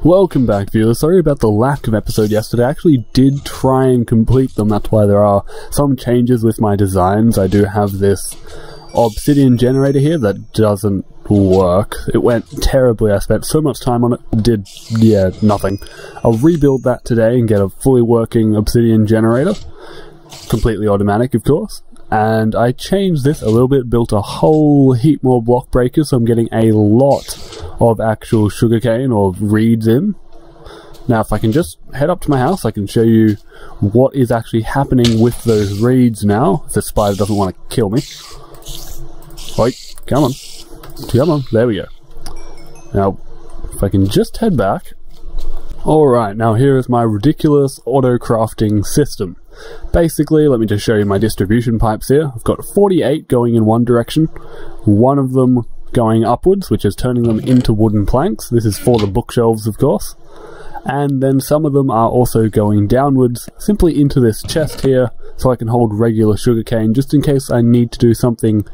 Welcome back, viewers. Sorry about the lack of episode yesterday. I actually did try and complete them. That's why there are some changes with my designs. I do have this Obsidian generator here that doesn't work. It went terribly. I spent so much time on it. Did, nothing. I'll rebuild that today and get a fully working Obsidian generator. Completely automatic, of course. And I changed this a little bit, built a whole heap more block breakers, so I'm getting a lot of actual sugarcane or reeds in. Now if I can just head up to my house, I can show you what is actually happening with those reeds now, if the spider doesn't want to kill me. Wait, come on. Come on, there we go. Now, if I can just head back. Alright, now here is my ridiculous auto-crafting system. Basically, let me just show you my distribution pipes here. I've got 48 going in one direction, one of them going upwards, which is turning them into wooden planks. This is for the bookshelves, of course. And then some of them are also going downwards, simply into this chest here, so I can hold regular sugarcane, just in case I need to do something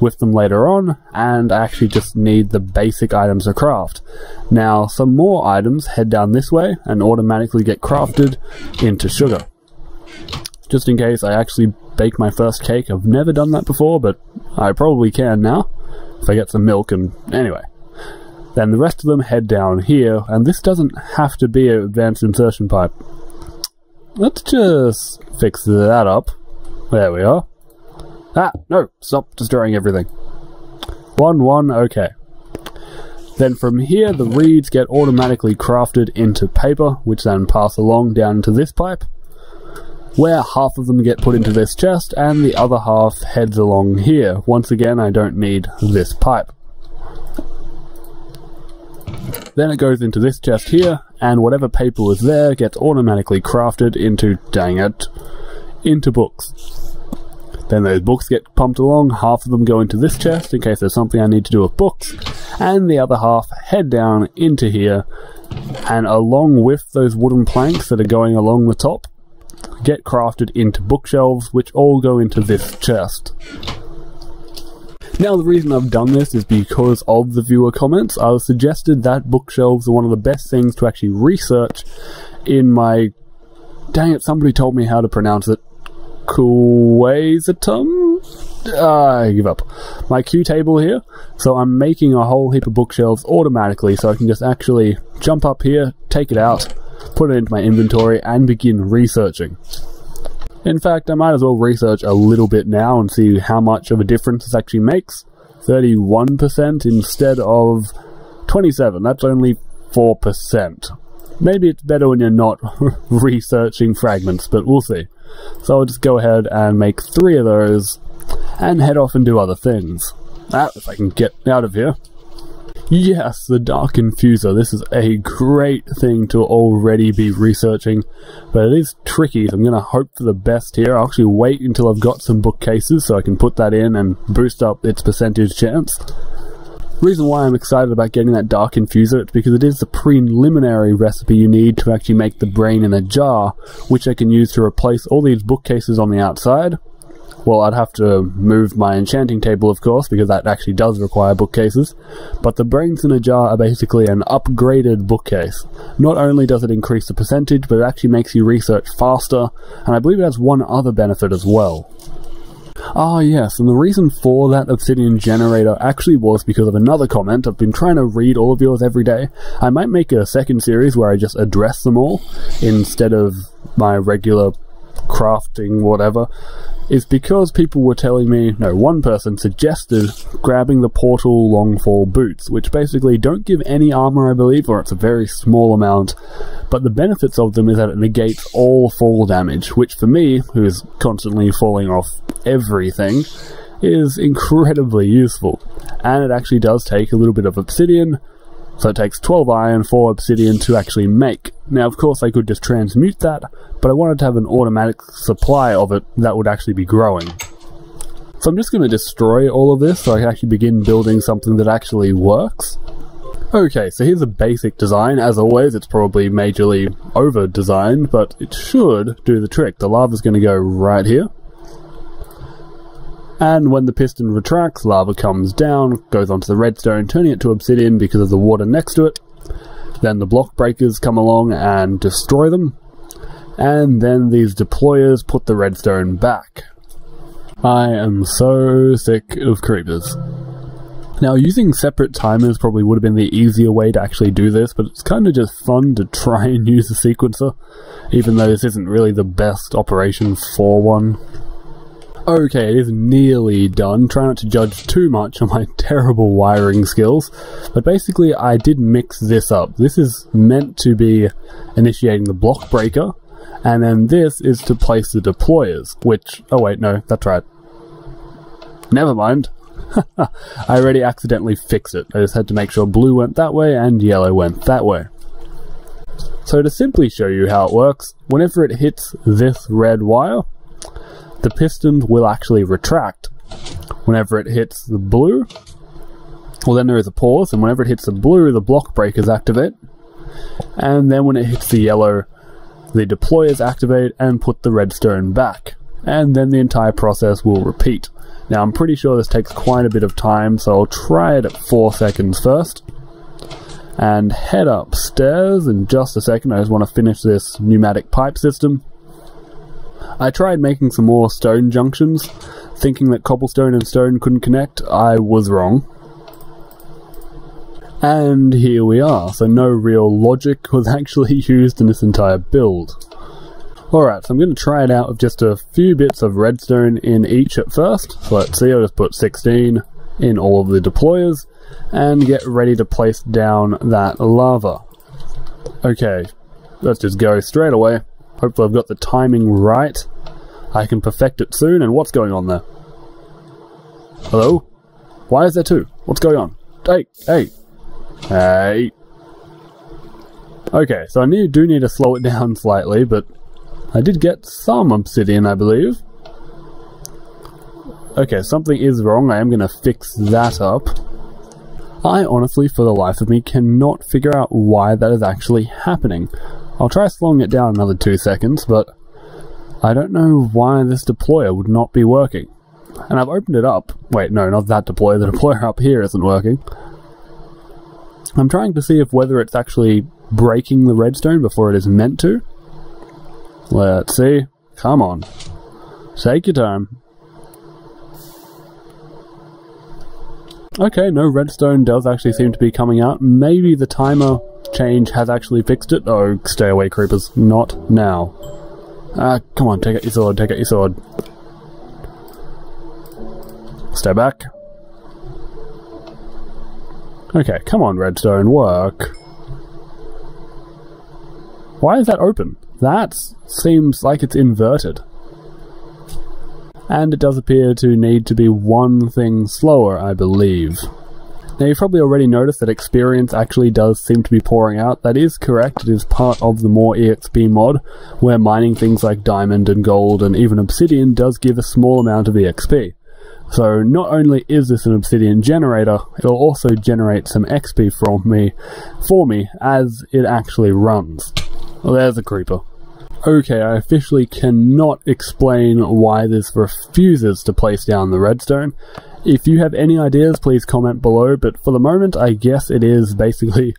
with them later on, and I actually just need the basic items to craft. Now, some more items head down this way, and automatically get crafted into sugar. Just in case I actually bake my first cake. I've never done that before, but I probably can now, if I get some milk, and anyway. Then the rest of them head down here, and this doesn't have to be an advanced insertion pipe. Let's just fix that up. There we are. Ah, no, stop destroying everything. 1, okay. Then from here, the reeds get automatically crafted into paper, which then pass along down to this pipe, where half of them get put into this chest, and the other half heads along here. Once again, I don't need this pipe. Then it goes into this chest here, and whatever paper was there gets automatically crafted into, dang it, into books. Then those books get pumped along, half of them go into this chest in case there's something I need to do with books, and the other half head down into here, and along with those wooden planks that are going along the top, get crafted into bookshelves, which all go into this chest. Now the reason I've done this is because of the viewer comments. I was suggested that bookshelves are one of the best things to actually research in my... Dang it, somebody told me how to pronounce it. Quaesitum? I give up. My Q table here. So I'm making a whole heap of bookshelves automatically, so I can just actually jump up here, take it out, put it into my inventory, and begin researching. In fact, I might as well research a little bit now and see how much of a difference this actually makes. 31% instead of 27, that's only 4%. Maybe it's better when you're not researching fragments, but we'll see. So I'll just go ahead and make 3 of those, and head off and do other things. If I can get out of here. Yes, the Dark Infuser. This is a great thing to already be researching, but it is tricky. I'm going to hope for the best here. I'll actually wait until I've got some bookcases so I can put that in and boost up its percentage chance. The reason why I'm excited about getting that Dark Infuser is because it is the preliminary recipe you need to actually make the brain in a jar, which I can use to replace all these bookcases on the outside. Well, I'd have to move my enchanting table, of course, because that actually does require bookcases. But the brains in a jar are basically an upgraded bookcase. Not only does it increase the percentage, but it actually makes you research faster, and I believe it has one other benefit as well. Ah yes, and the reason for that Obsidian generator actually was because of another comment. I've been trying to read all of yours every day. I might make a second series where I just address them all, instead of my regular crafting whatever. Is because people were telling me, no, one person suggested grabbing the portal longfall boots, which basically don't give any armor, I believe, or it's a very small amount, but the benefits of them is that it negates all fall damage, which for me, who is constantly falling off everything, is incredibly useful. And it actually does take a little bit of obsidian, so it takes 12 iron, 4 obsidian to actually make. Now, of course, I could just transmute that, but I wanted to have an automatic supply of it that would actually be growing. So I'm just going to destroy all of this so I can actually begin building something that actually works. Okay, so here's a basic design. As always, it's probably majorly over-designed, but it should do the trick. The lava's going to go right here. And when the piston retracts, lava comes down, goes onto the redstone, turning it to obsidian because of the water next to it. Then the block breakers come along and destroy them. And then these deployers put the redstone back. I am so sick of creepers. Now, using separate timers probably would have been the easier way to actually do this, but it's kind of just fun to try and use a sequencer, even though this isn't really the best operation for one. Okay, it is nearly done. Try not to judge too much on my terrible wiring skills, but basically I did mix this up. This is meant to be initiating the block breaker, and then this is to place the deployers, which... oh wait, no, that's right. Never mind. I already accidentally fixed it. I just had to make sure blue went that way and yellow went that way. So to simply show you how it works, whenever it hits this red wire, the pistons will actually retract. Whenever it hits the blue, well then there is a pause, and whenever it hits the blue, the block breakers activate. And then when it hits the yellow, the deployers activate and put the redstone back. And then the entire process will repeat. Now I'm pretty sure this takes quite a bit of time, so I'll try it at 4 seconds first. And head upstairs in just a second. I just want to finish this pneumatic pipe system. I tried making some more stone junctions, thinking that cobblestone and stone couldn't connect. I was wrong. And here we are, so no real logic was actually used in this entire build. Alright, so I'm going to try it out with just a few bits of redstone in each at first. So let's see, I'll just put 16 in all of the deployers, and get ready to place down that lava. Okay, let's just go straight away. Hopefully I've got the timing right. I can perfect it soon, and what's going on there? Hello? Why is there two? What's going on? Hey! Hey! Hey! Okay, so I do need to slow it down slightly, but I did get some obsidian, I believe. Okay, something is wrong. I am going to fix that up. I honestly, for the life of me, cannot figure out why that is actually happening. I'll try slowing it down another 2 seconds, but I don't know why this deployer would not be working. And I've opened it up. Wait, no, not that deployer. The deployer up here isn't working. I'm trying to see if whether it's actually breaking the redstone before it is meant to. Let's see. Come on. Take your time. Okay, no redstone does actually seem to be coming out. Maybe the timer change has actually fixed it. Oh, stay away, creepers. Not now. Come on, take out your sword, take out your sword. Stay back. Okay, come on, redstone, work. Why is that open? That seems like it's inverted. And it does appear to need to be one thing slower, I believe. Now you've probably already noticed that experience actually does seem to be pouring out. That is correct, it is part of the more EXP mod, where mining things like diamond and gold and even obsidian does give a small amount of EXP. So not only is this an obsidian generator, it'll also generate some XP for me as it actually runs. Well, there's a creeper. Okay, I officially cannot explain why this refuses to place down the redstone. If you have any ideas, please comment below, but for the moment, I guess it is basically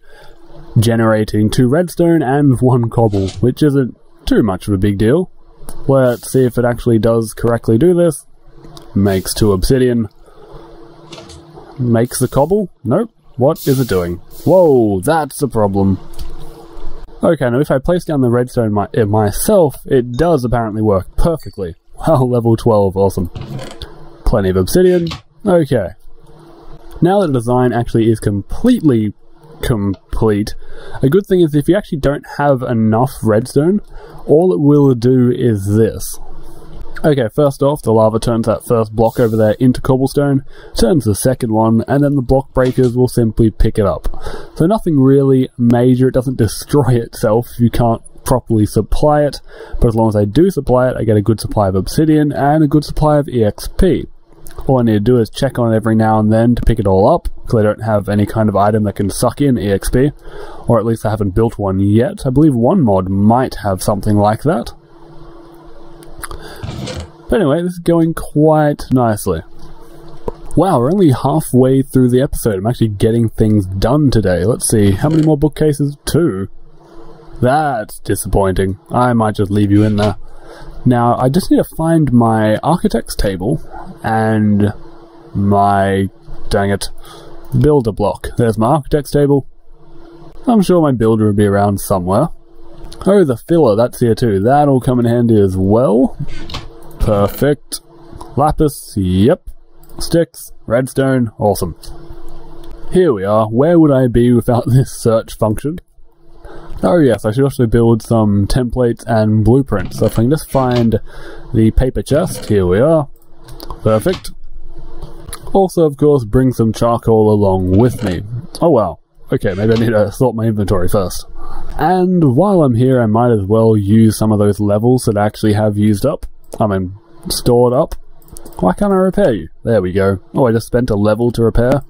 generating 2 redstone and 1 cobble, which isn't too much of a big deal. Let's see if it actually does correctly do this. Makes 2 obsidian. Makes the cobble? Nope. What is it doing? Whoa, that's a problem. Okay, now if I place down the redstone myself, it does apparently work perfectly. Wow, level 12, awesome. Plenty of obsidian. Okay. Now that the design actually is completely complete, a good thing is if you actually don't have enough redstone, all it will do is this. Okay, first off, the lava turns that first block over there into cobblestone, turns the second one, and then the block breakers will simply pick it up. So nothing really major, it doesn't destroy itself if you can't properly supply it, but as long as I do supply it, I get a good supply of obsidian and a good supply of EXP. All I need to do is check on it every now and then to pick it all up, because I don't have any kind of item that can suck in EXP, or at least I haven't built one yet. I believe one mod might have something like that. But anyway, this is going quite nicely. Wow, we're only halfway through the episode. I'm actually getting things done today. Let's see, how many more bookcases? 2. That's disappointing. I might just leave you in there. Now, I just need to find my architect's table and my, dang it, builder block. There's my architect's table. I'm sure my builder will be around somewhere. Oh, the filler, that's here too. That'll come in handy as well. Perfect. Lapis, yep. Sticks, redstone, awesome. Here we are. Where would I be without this search function? Oh yes, I should also build some templates and blueprints. So if I can just find the paper chest, here we are. Perfect. Also, of course, bring some charcoal along with me. Oh wow. Okay, maybe I need to sort my inventory first. And while I'm here, I might as well use some of those levels that I actually have used up. Stored up. Why can't I repair you? There we go. Oh, I just spent a level to repair.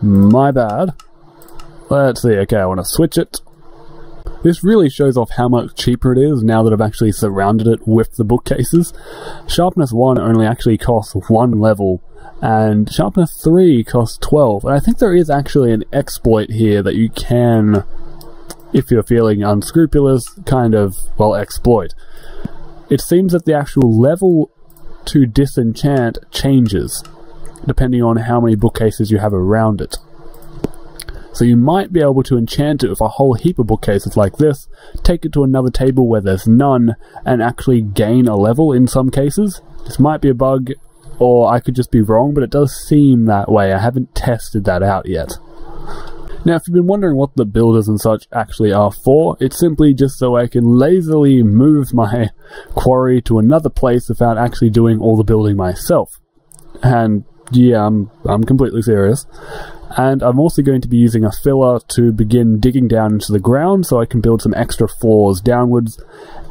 My bad. Let's see. Okay, I want to switch it. This really shows off how much cheaper it is now that I've actually surrounded it with the bookcases. Sharpness 1 only actually costs 1 level, and Sharpness 3 costs 12. And I think there is actually an exploit here that you can, if you're feeling unscrupulous, kind of, well, exploit. It seems that the actual level to disenchant changes, depending on how many bookcases you have around it. So you might be able to enchant it with a whole heap of bookcases like this, take it to another table where there's none, and actually gain a level in some cases. This might be a bug, or I could just be wrong, but it does seem that way. I haven't tested that out yet. Now, if you've been wondering what the builders and such actually are for, it's simply just so I can lazily move my quarry to another place without actually doing all the building myself. And yeah, I'm completely serious. And I'm also going to be using a filler to begin digging down into the ground so I can build some extra floors downwards,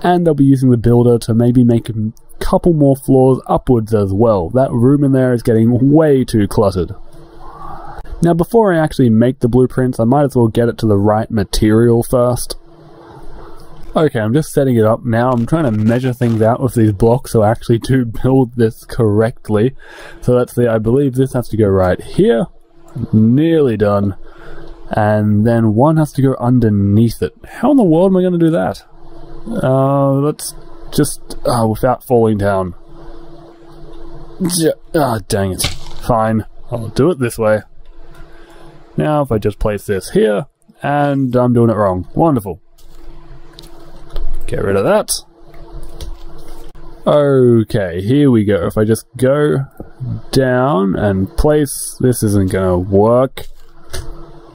and I'll be using the builder to maybe make a couple more floors upwards as well. That room in there is getting way too cluttered. Now, before I actually make the blueprints, I might as well get it to the right material first. Okay, I'm just setting it up now. I'm trying to measure things out with these blocks so I actually do build this correctly. So let's see, I believe this has to go right here. Nearly done. And then one has to go underneath it. How in the world am I going to do that? Let's just... without falling down. Dang it. Fine. I'll do it this way. Now, if I just place this here, and I'm doing it wrong. Wonderful. Get rid of that. Okay, here we go. If I just go down and place, this isn't gonna work.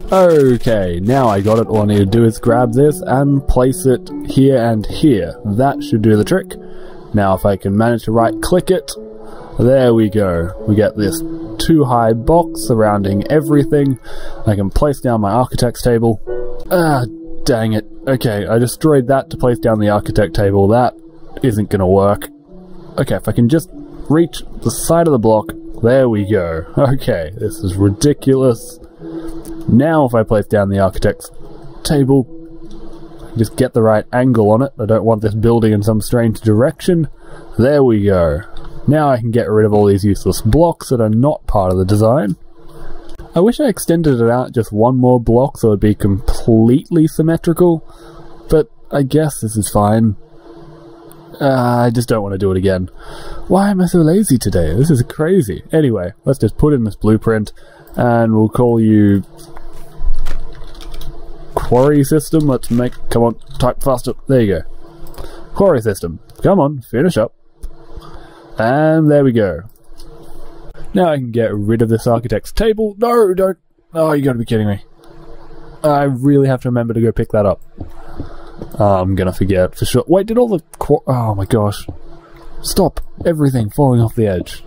Okay, now I got it. All I need to do is grab this and place it here and here. That should do the trick. Now if I can manage to right click it, there we go. We get this 2-high box surrounding everything. I can place down my architect's table. Dang it. Okay, I destroyed that to place down the architect table. That isn't gonna work. Okay, if I can just reach the side of the block, there we go. Okay, this is ridiculous. Now if I place down the architect's table, just get the right angle on it. I don't want this building in some strange direction. There we go. Now I can get rid of all these useless blocks that are not part of the design. I wish I extended it out just one more block so it would be completely symmetrical, but I guess this is fine. I just don't want to do it again. Why am I so lazy today? This is crazy. Anyway, let's just put in this blueprint, and we'll call you Quarry System. Let's make... Come on, type faster. There you go. Quarry System. Come on, finish up. And there we go. Now I can get rid of this architect's table. No, don't. Oh, you gotta be kidding me. I really have to remember to go pick that up. I'm gonna forget for sure. Wait, did all the... Oh my gosh. Stop everything falling off the edge.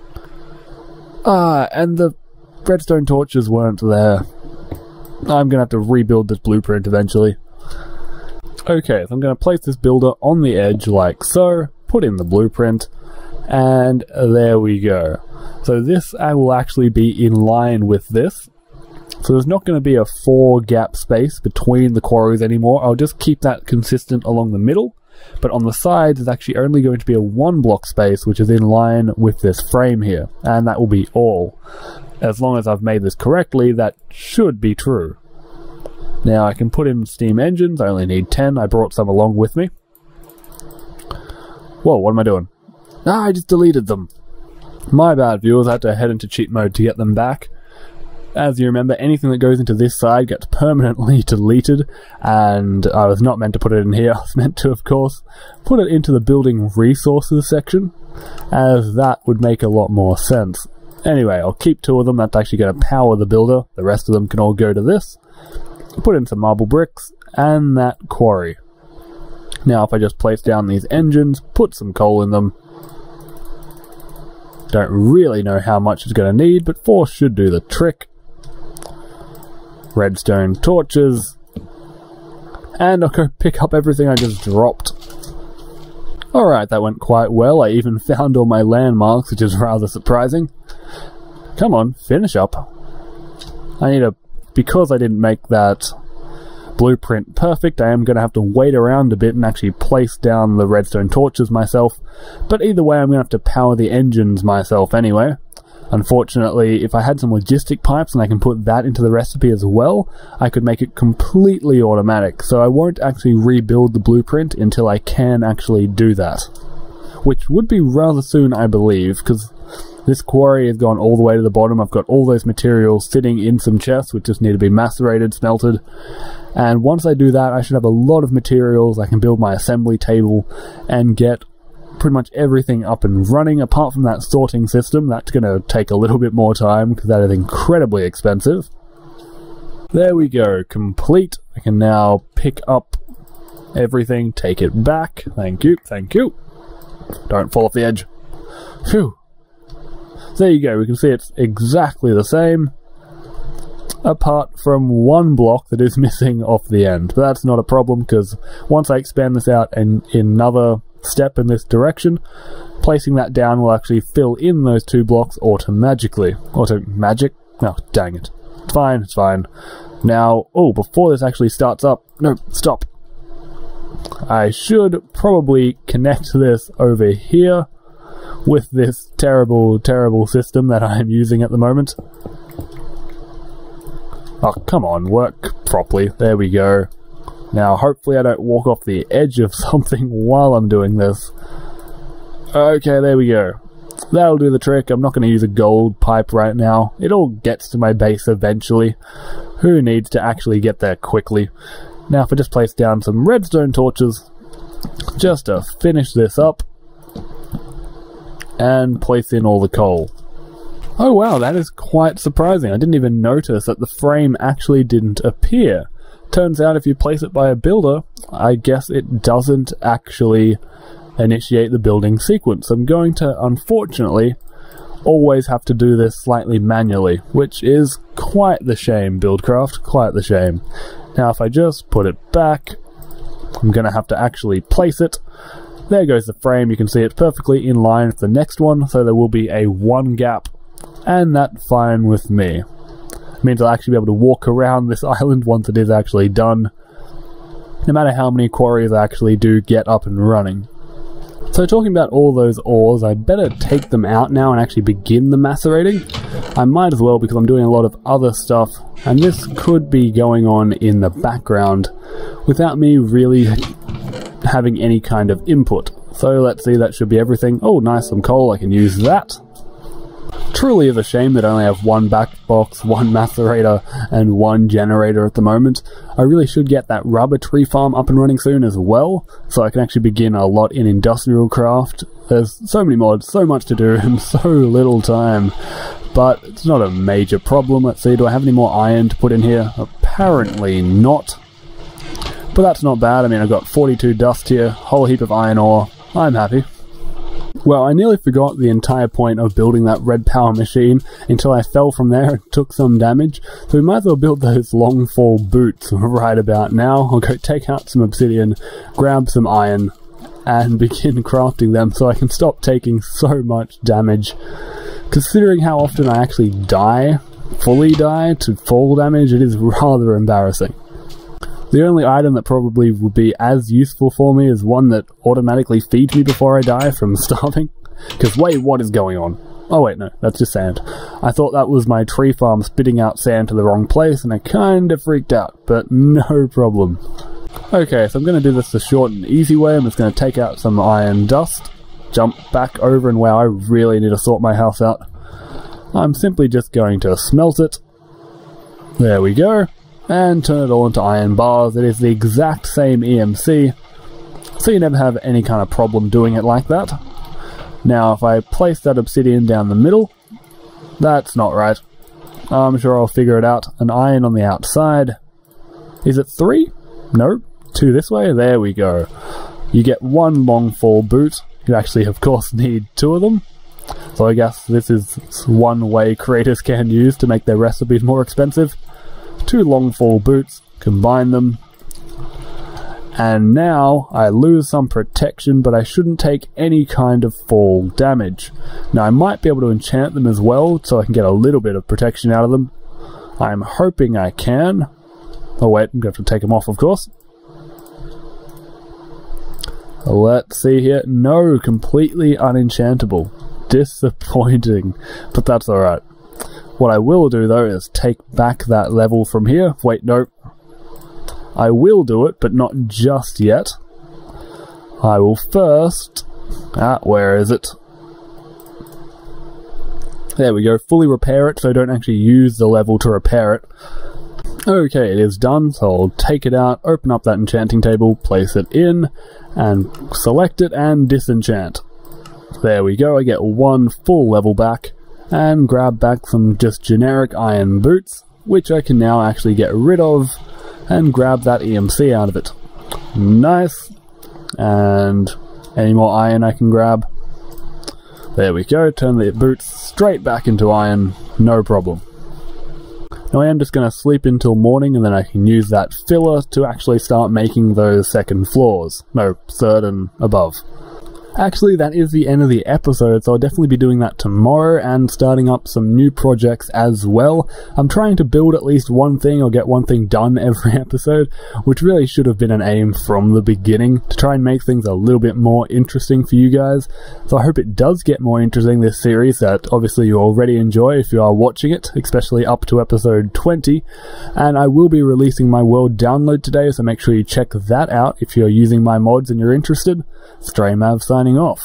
And the redstone torches weren't there. I'm gonna have to rebuild this blueprint eventually. Okay, so I'm gonna place this builder on the edge like so, put in the blueprint, and there we go. So this will actually be in line with this. So there's not going to be a 4-gap space between the quarries anymore. I'll just keep that consistent along the middle. But on the sides, there's actually only going to be a 1-block space, which is in line with this frame here. And that will be all. as long as I've made this correctly, that should be true. Now I can put in steam engines, I only need 10, I brought some along with me. Whoa, what am I doing? Ah, I just deleted them. My bad, viewers, I had to head into cheat mode to get them back. As you remember, anything that goes into this side gets permanently deleted, and I was not meant to put it in here. I was meant to, of course, put it into the building resources section, as that would make a lot more sense. Anyway, I'll keep 2 of them. That's actually going to power the builder. The rest of them can all go to this. Put in some marble bricks, and that quarry. Now if I just place down these engines, put some coal in them. Don't really know how much it's going to need, but 4 should do the trick. Redstone torches. And I'll go pick up everything I just dropped. Alright, that went quite well. I even found all my landmarks, which is rather surprising. Come on, finish up. I need a... Because I didn't make that blueprint perfect, I am going to have to wait around a bit and actually place down the redstone torches myself. But either way, I'm going to have to power the engines myself anyway. Unfortunately, if I had some logistic pipes and I can put that into the recipe as well, I could make it completely automatic. So I won't actually rebuild the blueprint until I can actually do that. Which would be rather soon, I believe, because this quarry has gone all the way to the bottom. I've got all those materials sitting in some chests which just need to be macerated, smelted. And once I do that, I should have a lot of materials. I can build my assembly table and get pretty much everything up and running, apart from that sorting system. That's going to take a little bit more time because that is incredibly expensive. There we go, complete. I can now pick up everything, take it back. Thank you, thank you. Don't fall off the edge. Phew. There you go, we can see it's exactly the same, apart from 1 block that is missing off the end. But that's not a problem, because once I expand this out and in another step in this direction, placing that down will actually fill in those 2 blocks automatically. Auto-magic? Oh, dang it. It's fine, it's fine. Now, oh, before this actually starts up... No, stop. I should probably connect this over here with this terrible, terrible system that I'm using at the moment. Oh, come on, work properly. There we go. Now, hopefully I don't walk off the edge of something while I'm doing this. Okay, there we go. That'll do the trick. I'm not going to use a gold pipe right now. It all gets to my base eventually. Who needs to actually get there quickly? Now, if I just place down some redstone torches, just to finish this up, and place in all the coal. Oh wow, that is quite surprising. I didn't even notice that the frame actually didn't appear. Turns out if you place it by a builder, I guess it doesn't actually initiate the building sequence. I'm going to, unfortunately, always have to do this slightly manually, which is quite the shame, Buildcraft, quite the shame. Now if I just put it back, I'm going to have to actually place it. There goes the frame, you can see it's perfectly in line with the next one, so there will be a 1 gap, and that's fine with me. It means I'll actually be able to walk around this island once it is actually done, no matter how many quarries I actually do get up and running. So talking about all those ores, I better take them out now and actually begin the macerating. I might as well because I'm doing a lot of other stuff, and this could be going on in the background without me really having any kind of input. So let's see, that should be everything. Oh nice, some coal, I can use that. Truly is a shame that I only have 1 back box, 1 macerator, and 1 generator at the moment. I really should get that rubber tree farm up and running soon as well, so I can actually begin a lot in industrial craft. There's so many mods, so much to do, and so little time. But it's not a major problem. Let's see, do I have any more iron to put in here? Apparently not. But that's not bad. I mean, I've got 42 dust here, whole heap of iron ore. I'm happy. Well, I nearly forgot the entire point of building that Redpower machine until I fell from there and took some damage. So we might as well build those long fall boots right about now. I'll go take out some obsidian, grab some iron, and begin crafting them so I can stop taking so much damage. Considering how often I actually die, fully die, to fall damage, it is rather embarrassing. The only item that probably would be as useful for me is one that automatically feeds me before I die from starving. Because wait, what is going on? Oh wait, no, that's just sand. I thought that was my tree farm spitting out sand to the wrong place, and I kinda freaked out, but no problem. Okay, so I'm going to do this the short and easy way. I'm just going to take out some iron dust, jump back over, and wow, I really need to sort my house out. I'm simply just going to smelt it. There we go. And turn it all into iron bars. It is the exact same EMC, so you never have any kind of problem doing it like that. Now, if I place that obsidian down the middle, that's not right. I'm sure I'll figure it out. An iron on the outside. Is it 3? No, 2 this way. There we go. You get 1 long fall boot. You actually, of course, need 2 of them. So I guess this is one way creators can use to make their recipes more expensive. 2 long fall boots, combine them. And now I lose some protection, but I shouldn't take any kind of fall damage. Now I might be able to enchant them as well, so I can get a little bit of protection out of them. I'm hoping I can. Oh wait, I'm going to have to take them off, of course. Let's see here. No, completely unenchantable. Disappointing, but that's alright. What I will do though is take back that level from here. Wait, no. I will do it, but not just yet. I will first... where is it? There we go, fully repair it, so I don't actually use the level to repair it. Okay, it is done, so I'll take it out, open up that enchanting table, place it in, and select it and disenchant. There we go, I get 1 full level back, and grab back some just generic iron boots, which I can now actually get rid of, and grab that EMC out of it. Nice. And any more iron I can grab. There we go, turn the boots straight back into iron, no problem. Now I am just going to sleep until morning, and then I can use that filler to actually start making those second floors. No, third and above. Actually, that is the end of the episode, so I'll definitely be doing that tomorrow and starting up some new projects as well. I'm trying to build at least one thing or get one thing done every episode, which really should have been an aim from the beginning, to try and make things a little bit more interesting for you guys. So I hope it does get more interesting, this series that obviously you already enjoy if you are watching it, especially up to episode 20. And I will be releasing my world download today, so make sure you check that out if you're using my mods and you're interested. SparrowApi signing off.